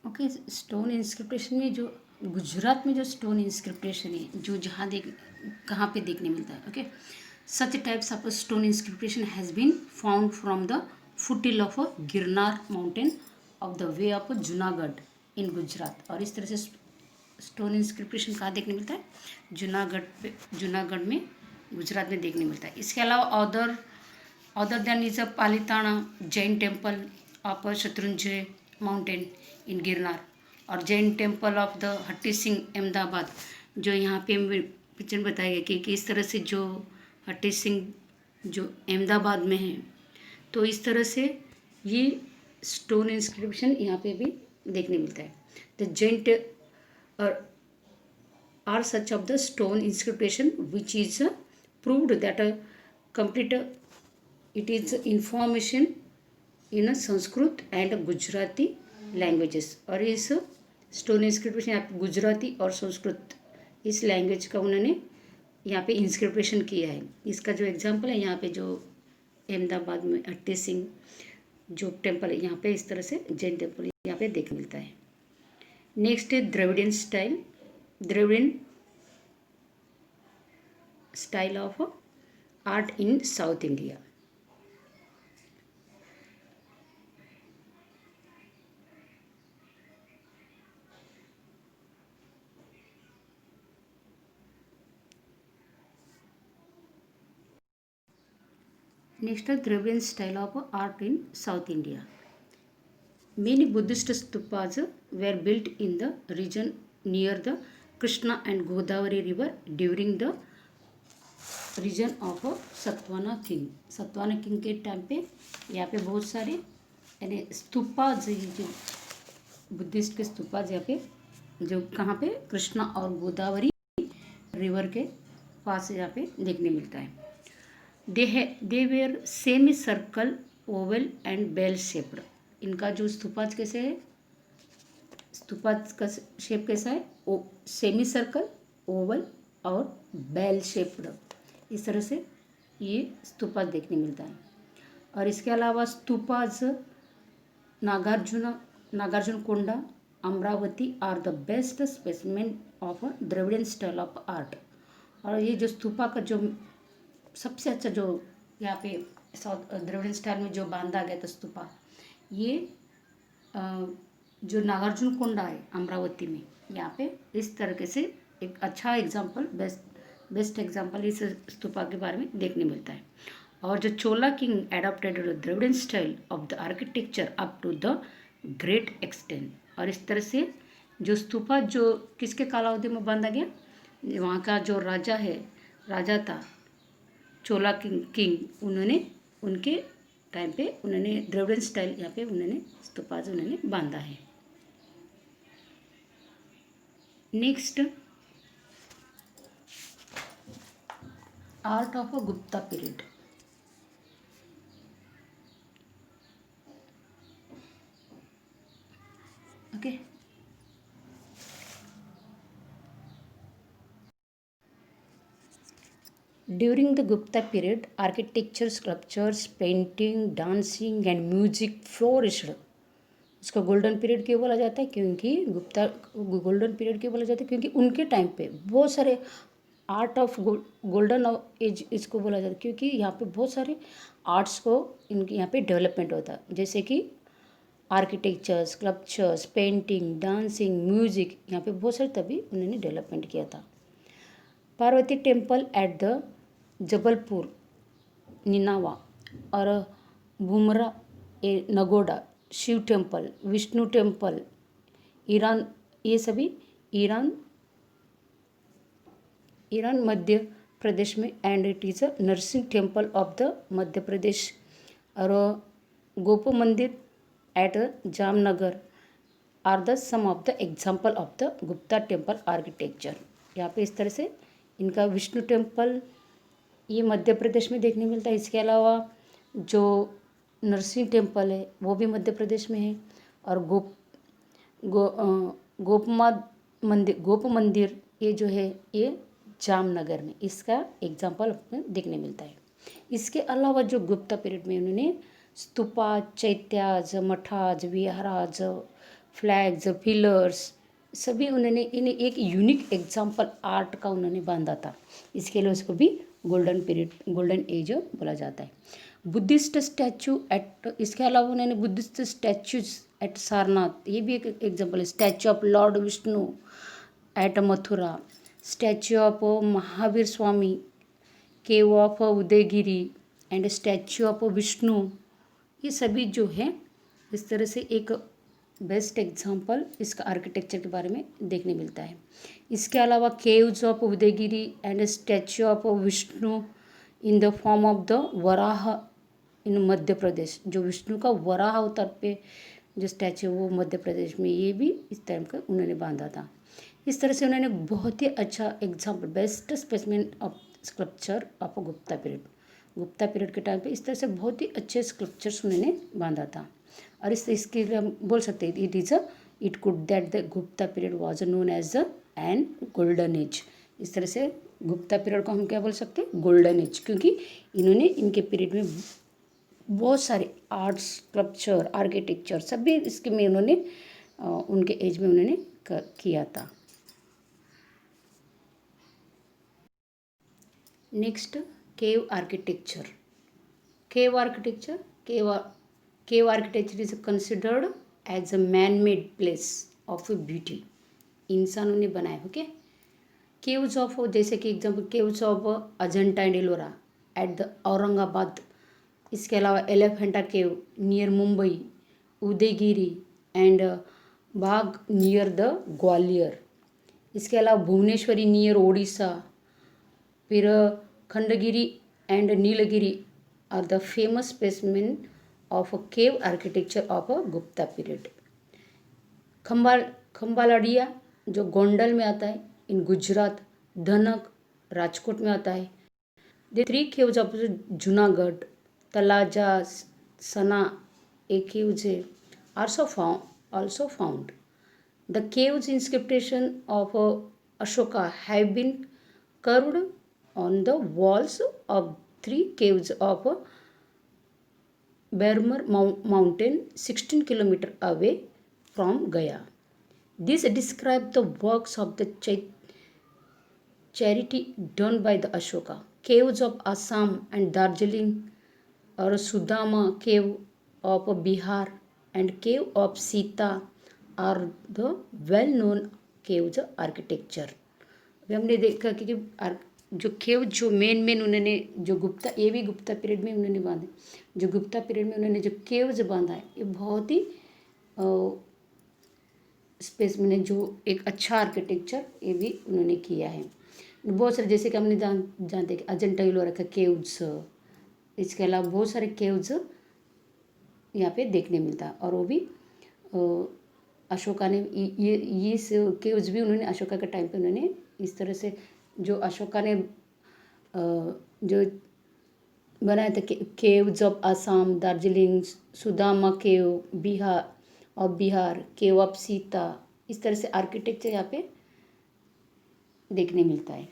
Okay, stone inscription में जो गुजरात में जो स्टोन इंस्क्रिप्शन है, जो जहाँ कहाँ पे देखने मिलता है। Okay, such types of stone inscription has been found from the foothill of Girnar mountain of the way of Junagadh in Gujarat. और इस तरह से स्टोन इंस्क्रिप्शन कहाँ देखने मिलता है? जूनागढ़ में, गुजरात में देखने मिलता है। इसके अलावा other than is a Palitana Jain temple of Shatrunjaya mountain in Girnar, और जैन टेम्पल ऑफ द हट्टी सिंह अहमदाबाद, जो यहाँ पे पिक्चर में बताया गया कि किस तरह से जो हट्टी सिंह जो अहमदाबाद में है, तो इस तरह से ये स्टोन इंस्क्रिप्शन यहाँ पे भी देखने मिलता है। The Jain are such of the stone inscription which is proved that a complete it is information in a Sanskrit and Gujarati languages. और इस स्टोन इंस्क्रिप्शन यहाँ पे गुजराती और संस्कृत इस लैंग्वेज का उन्होंने यहाँ पे इंस्क्रिप्शन किया है। इसका जो एग्जांपल है यहाँ पे जो अहमदाबाद में हट्टी सिंह जो टेम्पल है, यहाँ पे इस तरह से जैन टेम्पल यहाँ पे देखने मिलता है। नेक्स्ट है Dravidian style of art in south India. Next है Dravidian style of art in south India. Many Buddhist stupas were built in the region near the Krishna and Godavari river during the region of Satavahana king. Satavahana king के time पे यहाँ पे बहुत सारे यानी stupas, जो Buddhist के स्तूपाज यहाँ पे जो कहाँ पे कृष्णा और गोदावरी रिवर के पास यहाँ पे देखने मिलता है। They were semi circle oval and bell shaped. इनका जो स्तूपाज कैसे है, स्तूपाज का शेप कैसा है? सेमी सर्कल, ओवल और बेल शेप्ड, इस तरह से ये स्तूपाज देखने मिलता है। और इसके अलावा stupas Nagarjunakonda, Amaravati are the best specimen of Dravidian style of art. और ये जो स्तूपा का जो सबसे अच्छा जो यहाँ पे साउथ द्रविडियन स्टाइल में जो बांधा गया था स्तूपा, ये जो नागार्जुन कोंडा है अमरावती में, यहाँ पे इस तरीके से एक अच्छा एग्जाम्पल, बेस्ट एग्जाम्पल इस स्तूपा के बारे में देखने मिलता है। और जो Chola king adopted Dravidian style of the architecture up to the great extent. और इस तरह से जो स्तूपा जो किसके कालावधि में बांधा गया, वहाँ का जो राजा था चोला किंग, उन्होंने उनके टाइम पे उन्होंने द्रविडियन स्टाइल यहाँ पे उन्होंने स्तूपाज उन्होंने बांधा है। Next art of a Gupta period. Okay, during the Gupta period architecture, sculptures, painting, dancing and music flourished. इसको गोल्डन पीरियड क्यों बोला जाता है? क्योंकि गोल्डन पीरियड क्यों बोला जाता है? क्योंकि उनके टाइम पे बहुत सारे आर्ट ऑफ गोल्डन एज इसको बोला जाता है, क्योंकि यहाँ पे बहुत सारे आर्ट्स को इनके यहाँ पे डेवलपमेंट होता है, जैसे कि architecture, sculptures, painting, dancing, music, यहाँ पे बहुत सारे तभी उन्होंने डेवलपमेंट किया था। Parvati temple at the Jabalpur निनावा और Bhumara a Nagod, Shiva temple, Vishnu temple, Eran, ये सभी ईरान मध्य प्रदेश में, and it is a Narsingh temple of the Madhya Pradesh, और Gop mandir at Jamnagar are the some of the example of the Gupta temple architecture. यहाँ पे इस तरह से इनका विष्णु टेम्पल ये मध्य प्रदेश में देखने मिलता है। इसके अलावा जो नरसिंह टेम्पल है वो भी मध्य प्रदेश में है, और गोप मंदिर ये जो है ये जामनगर में, इसका एग्जाम्पल देखने मिलता है। इसके अलावा जो गुप्ता पीरियड में उन्होंने स्तूपा, चैत्याज, मठाज, विहाराज, फ्लैग्स, पिलर्स, सभी उन्होंने इन्हें एक यूनिक एग्जाम्पल आर्ट का उन्होंने बांधा था। इसके लिए उसको भी गोल्डन पीरियड, गोल्डन एज बोला जाता है। बुद्धिस्ट स्टैचू एट, इसके अलावा उन्होंने बुद्धिस्ट स्टैचूज एट सारनाथ, ये भी एक एग्जाम्पल है। Statue of lord Vishnu at Mathura, statue of Mahavir Swami, cave of Udayagiri and statue of Vishnu, ये सभी जो है इस तरह से एक बेस्ट एग्जाम्पल इसका आर्किटेक्चर के बारे में देखने मिलता है। इसके अलावा caves of Udayagiri and statue of Vishnu in the form of the Varaha in Madhya Pradesh, जो विष्णु का वराह अवतार पे जो स्टैचू वो मध्य प्रदेश में, ये भी इस टाइम का उन्होंने बांधा था। इस तरह से उन्होंने बहुत ही अच्छा example, best specimen of sculpture of Gupta period, Gupta period के टाइम पे इस तरह से बहुत ही अच्छे स्कल्पचर्स उन्होंने बांधा था। और इसके लिए हम बोल सकते हैं it could that the Gupta period was known as the an golden age. इस तरह से गुप्ता पीरियड को हम क्या बोल सकते हैं, गोल्डन एज, क्योंकि इन्होंने इनके पीरियड में बहुत सारे आर्ट्स, स्कल्पचर, आर्किटेक्चर सभी इसके में उन्होंने उनके एज में उन्होंने किया था। Next, cave architecture. Cave architecture, cave architecture is considered as a man made place of beauty, इंसानों ने बनाए। ओके, केव्स ऑफ, जैसे कि example caves of Ajanta and Ellora at the Aurangabad, इसके अलावा Elephanta cave near Mumbai, Udayagiri and Bagh near the Gwalior, इसके अलावा भुवनेश्वरी नियर ओडिशा, फिर Khandagiri and Nilgiri are the famous specimen of a cave architecture of a Gupta period. खंबालाडिया जो गोंडल में आता है इन गुजरात, धनक राजकोट में आता है। The 3 caves of Junagadh, Talaja, Sana एक caves है also found. The caves inscription of Ashoka have been carved on the walls of 3 caves of Bermer mountain 16 kilometers away from Gaya. This describes the works of the charity done by the Ashoka. Caves of Assam and Darjeeling, or Sudama cave of Bihar and cave of Sita are the well-known caves architecture. अभी हमने देखा कि जो केव जो main उन्होंने जो गुप्ता, ये भी गुप्ता पीरियड में उन्होंने बांधे, जो गुप्ता पीरियड में उन्होंने जो केव्स बांधा है ये बहुत ही स्पेस में जो एक अच्छा आर्किटेक्चर ये भी उन्होंने किया है। बहुत सारे, जैसे कि हमने जानते हैं कि अजंता एलोरा का केव्स, इसके अलावा बहुत सारे केव्स यहाँ पे देखने मिलता है। और वो भी अशोका ने ये केव्स भी उन्होंने अशोका के टाइम पे उन्होंने इस तरह से जो अशोका ने जो बनाया था caves of Assam, Darjeeling, Sudama cave Bihar, cave of Sita, इस तरह से आर्किटेक्चर यहाँ पे देखने मिलता है।